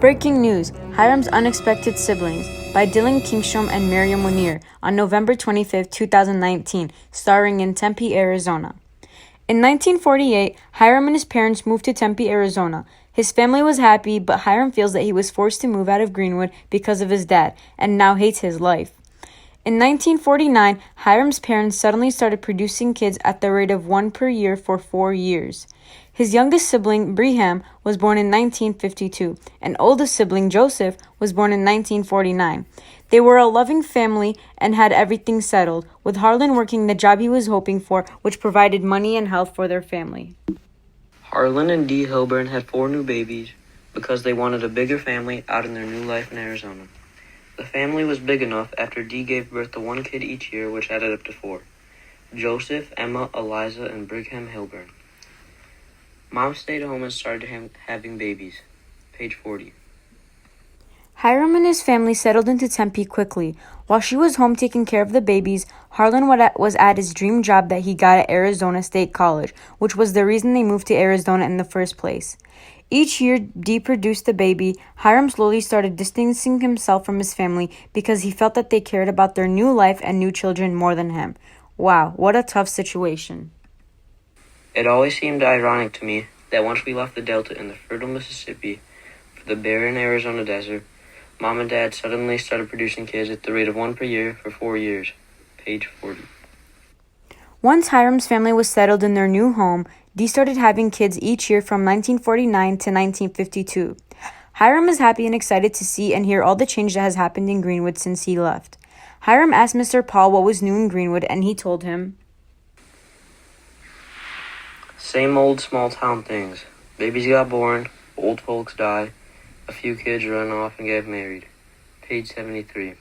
Breaking news, Hiram's Unexpected Siblings by Dylan Kingstrom and Miriam Munir on November 25, 2019, starring in Tempe, Arizona. In 1948, Hiram and his parents moved to Tempe, Arizona. His family was happy, but Hiram feels that he was forced to move out of Greenwood because of his dad, and now hates his life. In 1949, Hiram's parents suddenly started producing kids at the rate of one per year for 4 years. His youngest sibling, Breham, was born in 1952, and oldest sibling, Joseph, was born in 1949. They were a loving family and had everything settled, with Harlan working the job he was hoping for, which provided money and health for their family. Harlan and Dee Hilburn had 4 new babies because they wanted a bigger family out in their new life in Arizona. The family was big enough after Dee gave birth to 1 kid each year, which added up to 4. Joseph, Emma, Eliza, and Brigham Hilburn. Mom stayed home and started having babies. Page 40. Hiram and his family settled into Tempe quickly. While she was home taking care of the babies, Harlan was at his dream job that he got at Arizona State College, which was the reason they moved to Arizona in the first place. Each year Dee produced a baby, Hiram slowly started distancing himself from his family because he felt that they cared about their new life and new children more than him. Wow, what a tough situation. It always seemed ironic to me that once we left the Delta in the fertile Mississippi for the barren Arizona desert, Mom and Dad suddenly started producing kids at the rate of 1 per year for 4 years. Page 40. Once Hiram's family was settled in their new home, Dee started having kids each year from 1949 to 1952. Hiram is happy and excited to see and hear all the change that has happened in Greenwood since he left. Hiram asked Mr. Paul what was new in Greenwood, and he told him, Same old small town things. Babies got born, old folks die, a few kids run off and get married. Page 73.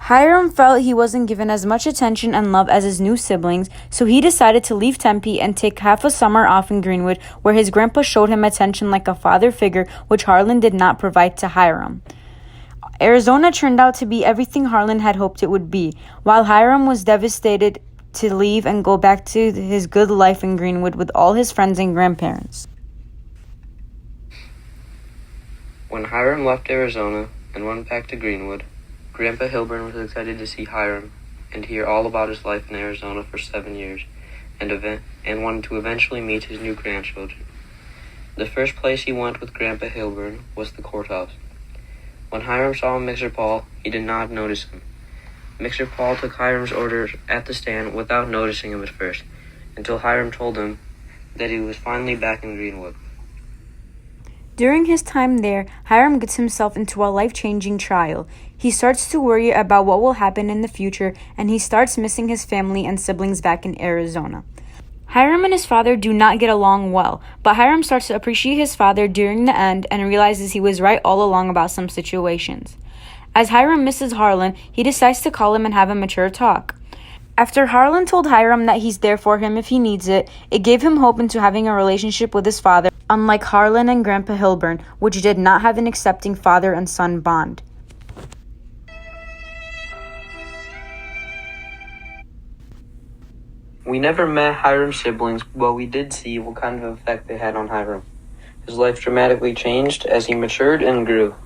Hiram felt he wasn't given as much attention and love as his new siblings, so he decided to leave Tempe and take half a summer off in Greenwood, where his grandpa showed him attention like a father figure, which Harlan did not provide to Hiram. Arizona turned out to be everything Harlan had hoped it would be, while Hiram was devastated to leave and go back to his good life in Greenwood with all his friends and grandparents. When Hiram left Arizona and went back to Greenwood, Grandpa Hilburn was excited to see Hiram and hear all about his life in Arizona for 7 years, and wanted to eventually meet his new grandchildren. The first place he went with Grandpa Hilburn was the courthouse. When Hiram saw Mixer Paul, he did not notice him. Mixer Paul took Hiram's orders at the stand without noticing him at first, until Hiram told him that he was finally back in Greenwood. During his time there, Hiram gets himself into a life-changing trial. He starts to worry about what will happen in the future, and he starts missing his family and siblings back in Arizona. Hiram and his father do not get along well, but Hiram starts to appreciate his father during the end and realizes he was right all along about some situations. As Hiram misses Harlan, he decides to call him and have a mature talk. After Harlan told Hiram that he's there for him if he needs it, it gave him hope into having a relationship with his father, unlike Harlan and Grandpa Hilburn, which did not have an accepting father and son bond. We never met Hiram's siblings, but we did see what kind of effect they had on Hiram. His life dramatically changed as he matured and grew.